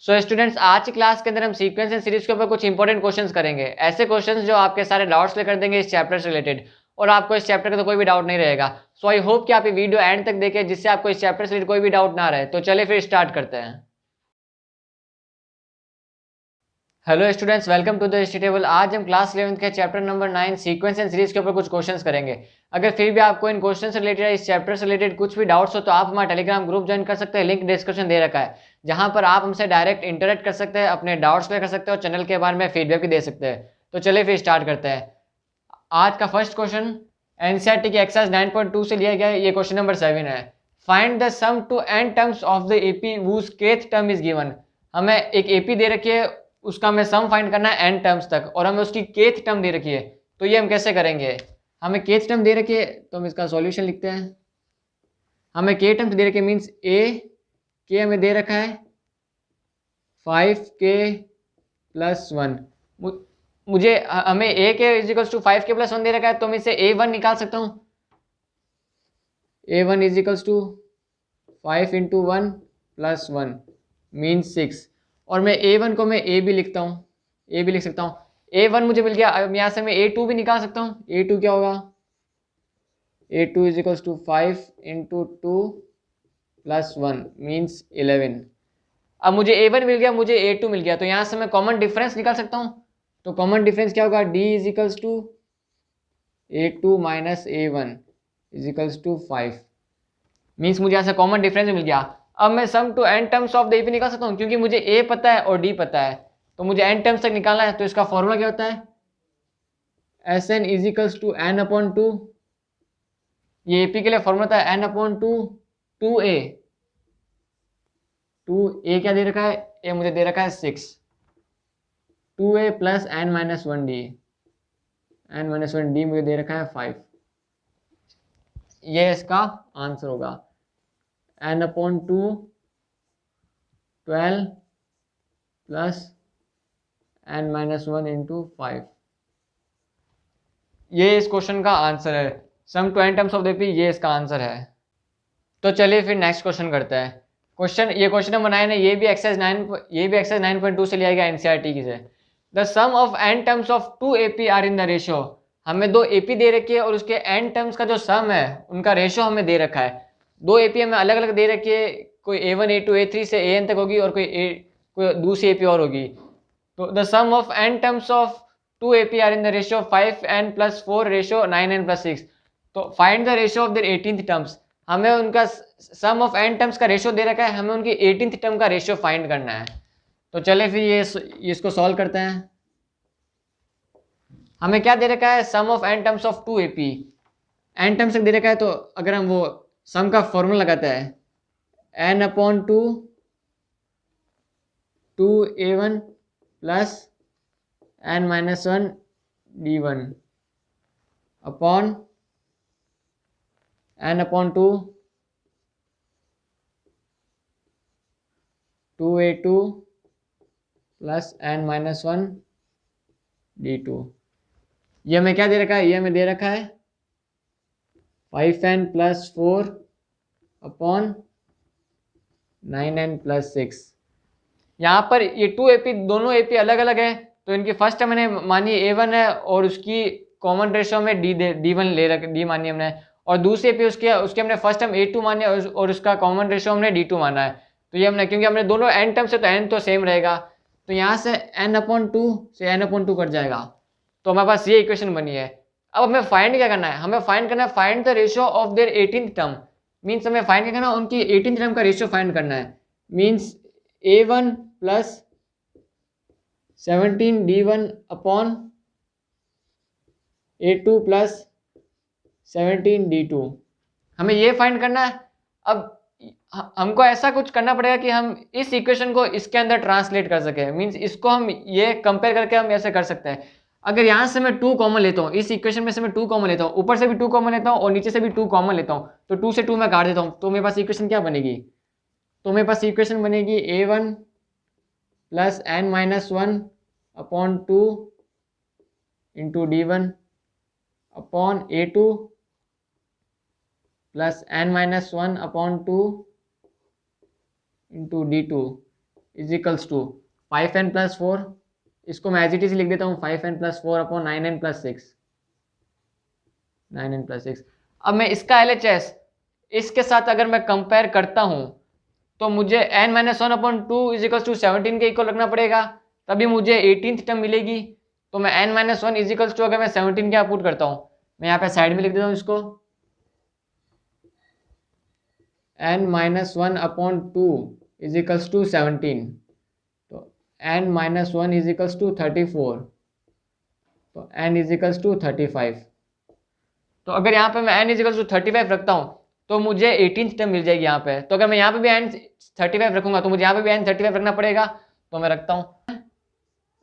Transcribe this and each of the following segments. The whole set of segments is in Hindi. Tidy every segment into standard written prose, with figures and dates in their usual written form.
सो स्टूडेंट्स, आज की क्लास के अंदर हम सीक्वेंस एंड सीरीज के ऊपर कुछ इंपॉर्टेंट क्वेश्चंस करेंगे। ऐसे क्वेश्चंस जो आपके सारे डाउट्स क्लियर कर देंगे इस चैप्टर से रिलेटेड, और आपको इस चैप्टर का तो कोई भी डाउट नहीं रहेगा। सो आई होप कि आप ये वीडियो एंड तक देखें, जिससे आपको इस चैप्टर से रिलेटेड कोई भी डाउट ना रहे। तो चलिए फिर स्टार्ट करते हैं। Hello students, welcome to the history table. आज हम क्लास 11 के chapter number 9 sequence and series के ऊपर कुछ क्वेश्चंस करेंगे। अगर फिर भी आपको इन क्वेश्चन से रिलेटेड इस चैप्टर से रिलेटेड कुछ भी डाउट्स हो तो आप हमारा टेलीग्राम ग्रुप ज्वाइन कर सकते हैं। लिंक डिस्क्रिप्शन दे रखा है, जहां पर आप हमसे डायरेक्ट इंटरेक्ट कर सकते हैं, अपने डाउट्स क्लियर कर सकते हैं और चैनल के बारे में फीडबैक भी दे सकते हैं। तो चलिए फिर स्टार्ट करते हैं। आज का फर्स्ट क्वेश्चन एनसीईआरटी की एक्सरसाइज 9.2 से लिया गया है। ये क्वेश्चन नंबर 7 है। Find the sum to n terms of the AP whose kth term is given. हमें एक एपी दे रखी है, उसका हमें सम फाइंड करना है एन टर्म्स तक, और हमें उसकी केथ टर्म दे रखी है। तो ये हम कैसे करेंगे? हमें केथ टर्म दे रखी है तो हम इसका सॉल्यूशन लिखते हैं। हमें के टर्म्स दे रखी है, मीन्स के हमें दे रखा है 5k+1। मुझे हमें ए के इजिकल्स टू 5k+1 दे रखा है, तो मैं इसे a1 निकाल सकता हूँ। a1 equals to 5 × 1 + 1 means 6। और मैं a1 को मैं a भी लिखता हूँ, a भी लिख सकता हूँ। a1 मुझे मिल गया। अब यहाँ से मैं a2 भी निकाल सकता हूँ। a2 क्या होगा? a2 इजिकल्स to 5 × 2 + 1 means 11। अब मुझे a1 मिल गया, मुझे a2 मिल गया, तो यहाँ से मैं कॉमन डिफरेंस निकाल सकता हूँ। तो कॉमन डिफरेंस क्या होगा? d equals to a2 - a1 equals to 5 means मुझे यहाँ से कॉमन डिफरेंस मिल गया। अब मैं sum to n terms of the AP निकाल सकता हूँ, क्योंकि मुझे ए पता है और डी पता है, तो मुझे एन टर्म्स तक निकालना है। तो इसका फॉर्मूला क्या होता है? Sn equals to n/2। ये एपी के लिए फॉर्मूला होता है n/2 2a। 2a क्या दे रखा है? ए मुझे दे रखा है 6। 2a + n-1d। n-1d मुझे दे रखा है 5। ये इसका आंसर होगा। n/2 12 + n-1 × 5। ये इस क्वेश्चन का आंसर है। Sum to n terms of the AP, ये इसका आंसर है। तो चलिए फिर नेक्स्ट क्वेश्चन करते हैं। ये क्वेश्चन नंबर 9 है। ये भी एक्सरसाइज 9.2 से लिया गया एनसीईआरटी की से। The sum of n terms of 2 AP are in the ratio. हमें 2 एपी दे रखी है और उसके एन टर्म्स का जो सम है उनका रेशियो हमें दे रखा है। 2 एपी हमें अलग अलग दे रखी है, कोई a1 a2 a3 से an तक होगी, और कोई दूसरी एपी और होगी। तो the sum of n terms of 2 AP are in the ratio 5n + 4 ratio 9n + 6। तो find the ratio of their 18th terms. हमें उनका सम ऑफ एन टर्म्स का रेशियो दे रखा है, हमें उनकी 18th टर्म का रेशियो फाइंड करना है। तो चले फिर ये इसको सॉल्व करते हैं। हमें क्या दे रखा है? Sum of n terms of 2 AP. N terms दे रखा है, तो अगर हम वो सम का फॉर्मूला लगाते हैं n/2 2a1 + n-1 d1 upon n/2 2a2 + n-1 d2। ये हमें क्या दे रखा है? ये हमें दे रखा है 5n + 4 अपॉन 9n + 6। यहाँ पर ये 2 एपी, दोनों एपी अलग अलग है, तो इनकी फर्स्ट टर्म मैंने मानी a1 है, और उसकी कॉमन रेशियो में d1 ले रख डी मानी हमने, और दूसरी एपी उसके हमने फर्स्ट टर्म a2 मानी और उसका कॉमन रेशियो हमने d2 माना है। तो ये हमने, क्योंकि हमने दोनों n टर्म से, तो n तो सेम रहेगा, तो यहाँ से n/2 से n/2 कट जाएगा। तो हमारे पास ये इक्वेशन बनी है। अब हमें फाइंड क्या करना है? हमें फाइंड करना है find the ratio of their 18th term. Means हमें फाइंड क्या करना है? उनकी 18th टर्म का रेशियो फाइंड करना है। Means a1 + 17 d1 upon a2 + 17 d2। हमें ये फाइंड करना है। अब हमको ऐसा कुछ करना पड़ेगा कि हम इस इक्वेशन को इसके अंदर ट्रांसलेट कर सके। मीन्स इसको हम ये कंपेयर करके हम ऐसे कर सकते हैं। अगर यहाँ से मैं 2 कॉमन लेता हूँ, इस इक्वेशन में से मैं 2 कॉमन लेता हूँ, ऊपर से भी 2 कॉमन लेता हूँ और नीचे से भी 2 कॉमन लेता हूँ, तो 2 से 2 मैं काट देता हूँ, तो मेरे पास इक्वेशन क्या बनेगी? तो मेरे पास इक्वेशन बनेगी a1 + n-1 upon 2 × d1 upon a2 + n-1 upon 2 × d2 equals to 5n+4, इसको मैं एज इट इज लिख देता हूँ 5n+4 अपॉन 9n+6, 9n+6। अब मैं इसका LHS इसके साथ अगर मैं कंपेयर करता हूँ तो मुझे n-1/2 इजिकल्स टू 17 के इक्वल रखना पड़ेगा, तभी मुझे 18th टर्म मिलेगी। तो मैं n-1 इजिकल्स टू अगर मैं 17 क्या पुट करता हूँ, मैं यहाँ पे साइड में लिख देता हूँ इसको n-1/2 इजिकल्स टू 17, तो n-1 इजिकल्स टू 34, तो n इजिकल्स टू 35। तो अगर यहाँ पे मैं n इजिकल्स टू 35 रखता हूँ तो मुझे 18th टर्म मिल जाएगी यहाँ पे। तो अगर मैं यहाँ पे भी n 35 रखूंगा तो मुझे यहाँ पे भी n 35 रखना पड़ेगा। तो मैं रखता हूँ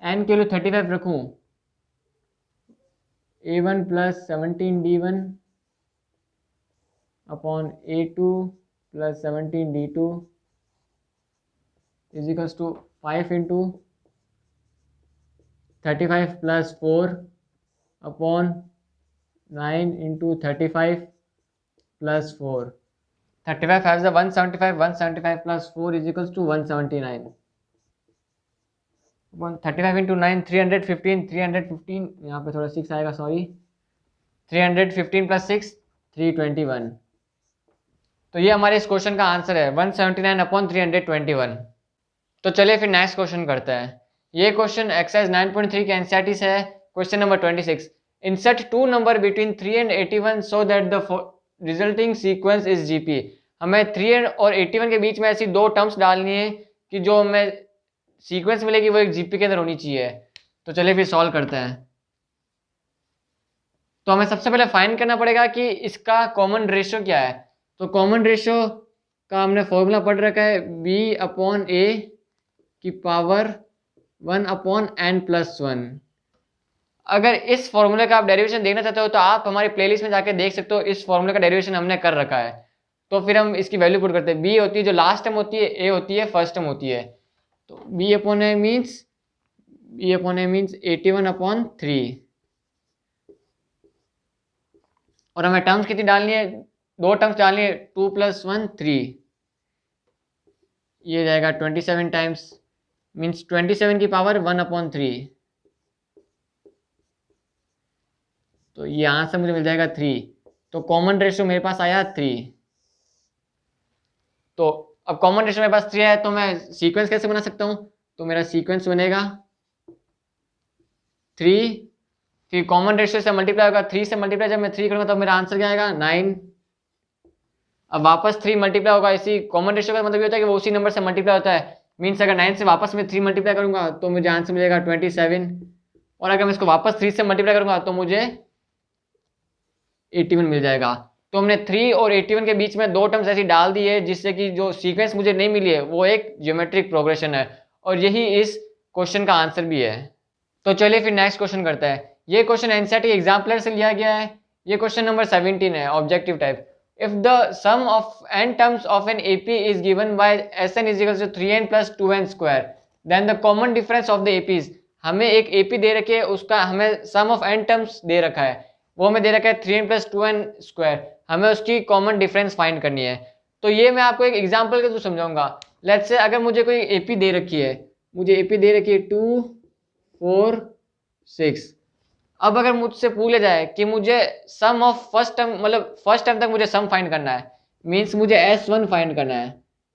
n के लिए 35 रखूँ, a1 + 17d1 upon a2 + 17d2 equals to 5 × 35 + 4 upon 9 × 35 + 4, 35 5 is 175, 175 + 4 equals to 179, 35 × 9 315, 315 यहाँ पे थोड़ा 6 आएगा सॉरी, 315 + 6 321। तो ये हमारे इस क्वेश्चन का आंसर है 179/321। तो चलिए फिर नेक्स्ट क्वेश्चन करते हैं। ये क्वेश्चन एक्सरसाइज 9.3 के एनसीईआरटी से है। Question number 26, insert 2 number between 3 and 81 so that the resulting sequence is GP. हमें 3 और 81 के बीच में ऐसी दो टर्म्स डालनी है कि जो हमें सीक्वेंस मिलेगी वो एक जीपी के अंदर होनी चाहिए। तो चलिए फिर सॉल्व करते हैं। तो हमें सबसे पहले फाइंड करना पड़ेगा कि इसका कॉमन रेशियो क्या है। तो कॉमन रेशियो का हमने फॉर्मूला पढ़ रखा है b/a की पावर 1/n+1। अगर इस फॉर्मूले का आप डेरिवेशन देखना चाहते हो तो आप हमारी प्लेलिस्ट में जाके देख सकते हो, इस फॉर्मूले का डेरिवेशन हमने कर रखा है। तो फिर हम इसकी वैल्यू पुट करते हैं। b होती है जो लास्ट टर्म होती है, a होती है फर्स्ट टर्म होती है। तो b/a मीन्स 81/3 और हमें टर्म्स कितनी डालनी है, दो टर्म्स डालनी है, 2 + 1 3, ये जाएगा 27 टाइम्स, मीन्स 27 की पावर 1/3। तो ये आंसर मुझे मिल जाएगा 3। तो कॉमन रेशियो मेरे पास आया 3। तो अब कॉमन रेशियो मेरे पास 3 है तो मैं सीक्वेंस कैसे बना सकता हूँ। तो मेरा सीक्वेंस बनेगा 3, फिर कॉमन रेशियो से मल्टीप्लाई होगा, 3 से मल्टीप्लाई जब मैं 3 करूँगा तो मेरा आंसर क्या आएगा 9। अब वापस 3 मल्टीप्लाई होगा, इसी कॉमन रेशियो का मतलब ये होता है कि वो उसी नंबर से मल्टीप्लाई होता है। मीन्स अगर 9 से वापस मैं 3 मल्टीप्लाई करूँगा तो मुझे आंसर मिलेगा 27, और अगर मैं इसको वापस 3 से मल्टीप्लाई करूँगा तो मुझे 81 मिल जाएगा। तो हमने 3 और 81 के बीच में दो टर्म्स ऐसी डाल दी है जिससे कि जो सीक्वेंस मुझे नहीं मिली है वो एक ज्योमेट्रिक प्रोग्रेशन है, और यही इस क्वेश्चन का आंसर भी है। तो चलिए फिर नेक्स्ट क्वेश्चन करते हैं। ये क्वेश्चन एनसीईआरटी एग्जाम्पलर से लिया गया है। ये क्वेश्चन नंबर 17 है, objective type. If the sum of n terms of an AP is given by Sn = 3n + 2n², then the common difference of the APs. हमें एक एपी दे रखी है, उसका हमें सम ऑफ n टर्म्स दे रखा है, वो हमें दे रखा है 3n + 2n²। हमें उसकी कॉमन डिफरेंस फाइंड करनी है। तो ये मैं आपको एक एग्जाम्पल के थ्रू समझाऊंगा। लेट्स से अगर मुझे कोई एपी दे रखी है, मुझे एपी दे रखी है 2 4 6। अब अगर मुझसे पूछा जाए कि मुझे सम ऑफ फर्स्ट टर्म, मतलब फर्स्ट टर्म तक मुझे सम फाइंड करना है, मीन्स मुझे S1 फाइंड करना है।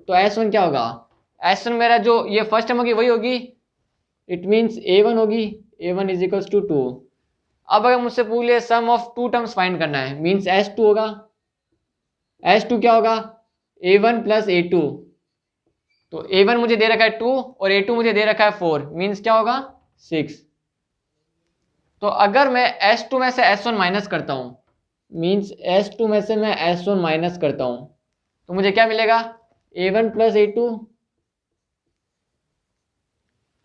तो S1 क्या होगा, S1 मेरा जो ये फर्स्ट टर्म होगी वही होगी, इट मीन्स A1 होगी, A1 = 2। अब अगर मुझसे पूछ ले सम ऑफ टू टर्म्स फाइंड करना है, मीन्स S2 होगा। S2 क्या होगा, A1 + A2। तो A1 मुझे दे रखा है 2 और A2 मुझे दे रखा है 4, मीन्स क्या होगा 6। तो अगर मैं S2 में से S1 माइनस करता हूं, मीन्स S2 में से मैं S1 माइनस करता हूं, तो मुझे क्या मिलेगा A1 + A2।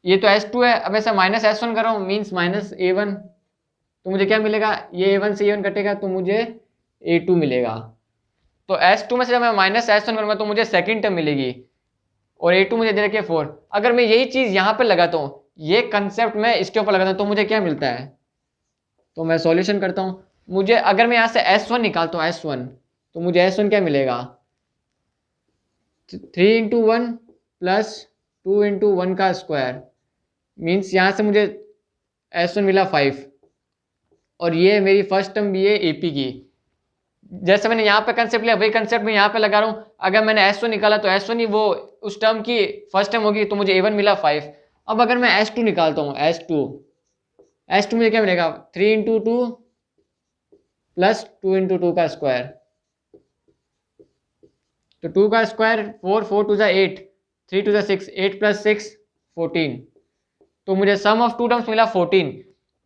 ये तो S2 है, अब मैं से माइनस S1 कर रहा हूं, मीन्स माइनस A1। तो मुझे क्या मिलेगा, ये A1 से A1 कटेगा तो मुझे A2 मिलेगा। तो S2 में से जब मैं माइनस S1 करूंगा तो मुझे सेकंड टर्म मिलेगी, और A2 मुझे दे रखी है 4। अगर मैं यही चीज यहाँ पे लगाता हूँ, ये कंसेप्ट मैं इसके ऊपर लगाता हूँ, तो मुझे क्या मिलता है। तो मैं सॉल्यूशन करता हूँ। मुझे अगर मैं यहाँ से S1 निकालता हूँ S1, तो मुझे S1 क्या मिलेगा 3 × 1 + 2 इंटू 1 का स्क्वायर मीन्स यहाँ से मुझे S1 मिला 5 और ये मेरी फर्स्ट टर्म भी है AP की। जैसे मैंने यहाँ पे कंसेप्ट लिया वही कंसेप्ट मैं यहाँ पे लगा रहा हूँ। अगर मैंने S1 निकाला तो S1 ही वो उस टर्म की फर्स्ट टर्म होगी, तो मुझे A1 मिला 5। अब अगर मैं S2 निकालता हूँ, S2 मुझे क्या मिलेगा 3 इंटू 2 प्लस 2 इंटू 2 का स्क्वायर, तो 2 का स्क्वायर 4, 4 टू ज़ा 8, 3 टू ज़ा 6, 8 प्लस 6 14, तो मुझे सम ऑफ टू टर्म्स मिला 14।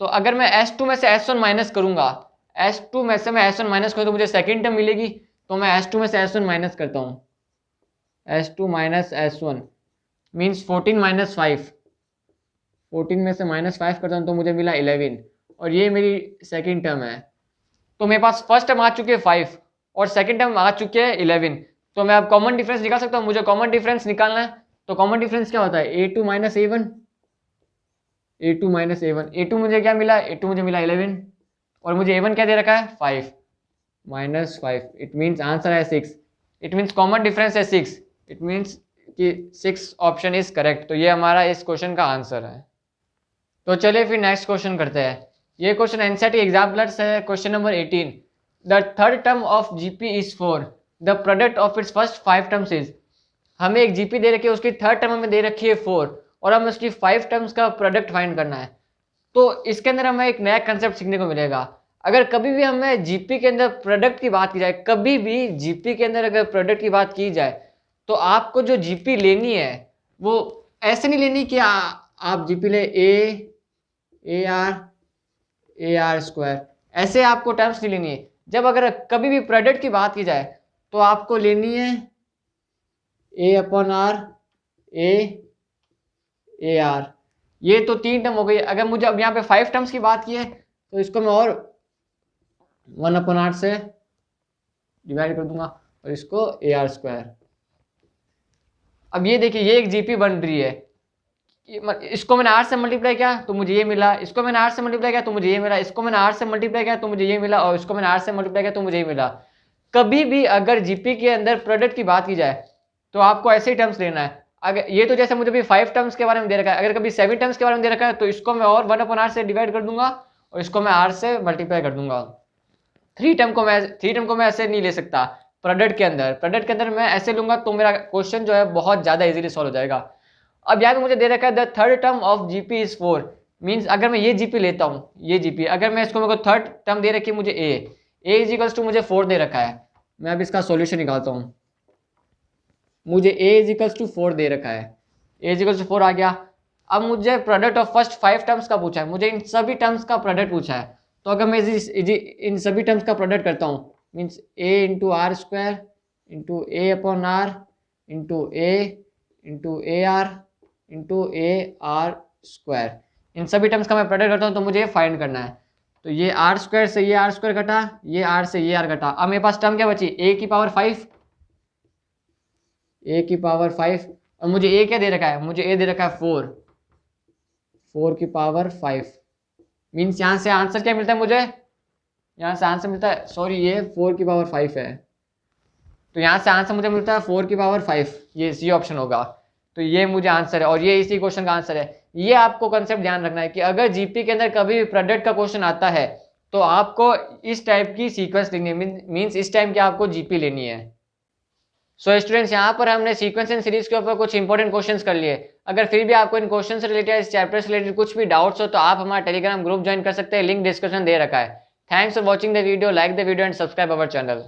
तो अगर मैं S2 में से S1 माइनस करूंगा, S2 में से मैं S1 माइनस करूँ तो मुझे सेकेंड टर्म मिलेगी, तो मैं S2 में से S1 माइनस करता हूँ, S2 minus S1 means 14 minus 5, 14 में से माइनस 5 करता हूँ तो मुझे मिला 11 और ये मेरी सेकेंड टर्म है। तो मेरे पास फर्स्ट टर्म आ चुकी है 5 और सेकेंड टर्म आ चुके हैं 11, तो मैं अब कॉमन डिफरेंस निकाल सकता हूँ। मुझे कॉमन डिफरेंस निकालना है, तो कॉमन डिफरेंस क्या होता है A2 minus A1, A2 minus A1, A2 मुझे क्या मिला, A2 मुझे मिला 11 और मुझे A1 क्या दे रखा है 5 माइनस 5, इट मीन्स आंसर है 6, इट मीन्स कॉमन डिफरेंस है 6, इट मीन्स कि 6 ऑप्शन इज करेक्ट। तो ये हमारा इस क्वेश्चन का आंसर है। तो चलिए फिर नेक्स्ट क्वेश्चन करते हैं। ये क्वेश्चन एनसीईआरटी एग्जाम्पलर्स है, question number 18। The third term of GP is 4, the product of its first 5 terms is. हमें एक जीपी दे रखी है, उसकी थर्ड टर्म हमें दे रखी है 4 और हमें उसकी 5 टर्म्स का प्रोडक्ट फाइंड करना है। तो इसके अंदर हमें एक नया कंसेप्ट सीखने को मिलेगा। अगर कभी भी हमें जीपी के अंदर प्रोडक्ट की बात की जाए, कभी भी जीपी के अंदर अगर प्रोडक्ट की बात की जाए, तो आपको जो जीपी लेनी है वो ऐसे नहीं लेनी कि आप जीपी ले ए आर स्क्वायर, ऐसे आपको टर्म्स नहीं लेनी है। जब अगर कभी भी प्रोडक्ट की बात की जाए तो आपको लेनी है ए अपॉन आर, ए आर। ये तो 3 टर्म हो गई। अगर मुझे अब यहाँ पे 5 टर्म्स की बात की है तो इसको मैं और 1 अपॉन आर से डिवाइड कर दूंगा और इसको ए आर स्क्वायर। अब ये देखिए ये एक जीपी बन रही है, इसको मैंने आर से मल्टीप्लाई किया तो मुझे ये मिला, इसको मैंने आर से मल्टीप्लाई किया तो मुझे ये मिला, इसको मैंने आर से मल्टीप्लाई किया तो मुझे ये मिला और इसको मैंने आर से मल्टीप्लाई किया तो मुझे ये मिला। कभी भी अगर जीपी के अंदर प्रोडक्ट की बात की जाए तो आपको ऐसे ही टर्म्स लेना है। अगर ये तो जैसे मुझे भी 5 टर्म्स के बारे में दे रखा है, अगर कभी 7 टर्म्स के बारे में दे रखा है तो इसको मैं और 1 अपॉन आर से डिवाइड कर दूंगा और इसको मैं आर से मल्टीप्लाई कर दूंगा। 3 टर्म को मैं ऐसे नहीं ले सकता प्रोडक्ट के अंदर मैं ऐसे लूंगा तो मेरा क्वेश्चन जो है बहुत ज्यादा इजीली सॉल्व हो जाएगा। अब यहाँ पे मुझे दे रखा है the third term of GP is 4, means अगर मैं ये जीपी लेता हूँ, ये जीपी अगर मैं इसको मेरे को थर्ड टर्म दे रखी है मुझे ए इज इक्वल्स टू मुझे 4 दे रखा है। मैं अब इसका सॉल्यूशन निकालता हूँ। मुझे ए इज इक्वल्स टू 4 दे रखा है, ए इज इक्वल्स टू 4 आ गया। अब मुझे प्रोडक्ट ऑफ फर्स्ट 5 टर्म्स का पूछा है, मुझे इन सभी टर्म्स का प्रोडक्ट पूछा है। तो अगर मैं इन सभी टर्म्स का प्रोडक्ट करता हूँ means a into r square into a upon r into a r into a r square, इन सभी टर्म्स का मैं प्रोडक्ट करता हूँ तो मुझे फाइंड करना है। तो ये आर स्क्वायर से ये आर स्क्वायर घटा, ये आर से ये आर घटा। अब मेरे पास टर्म क्या बची ए की पावर 5, ए की पावर 5 और मुझे ए क्या दे रखा है, मुझे ए दे रखा है 4 की पावर 5 मीन्स यहाँ से आंसर क्या मिलता है मुझे, यहाँ से आंसर मिलता है, सॉरी ये 4 की पावर 5 है, तो यहाँ से आंसर मुझे मिलता है 4 की पावर 5, ये सी ऑप्शन होगा। तो ये मुझे आंसर है और ये इसी क्वेश्चन का आंसर है। ये आपको कंसेप्ट ध्यान रखना है कि अगर जीपी के अंदर कभी भी प्रोडक्ट का क्वेश्चन आता है तो आपको इस टाइप की सीक्वेंस लिखनी है, मीन्स इस टाइम की आपको जीपी लेनी है। सो स्टूडेंट्स यहाँ पर हमने सीक्वेंस एंड सीरीज के ऊपर कुछ इंपॉर्टेंट क्वेश्चंस कर लिए। अगर फिर भी आपको इन क्वेश्चन से रिलेटेड, इस चैप्टर से रिलेटेड कुछ भी डाउट्स हो तो आप हमारा टेलीग्राम ग्रुप ज्वाइन कर सकते हैं, लिंक डिस्क्रिप्शन दे रखा है। Thanks for watching the video, like the video and subscribe our channel.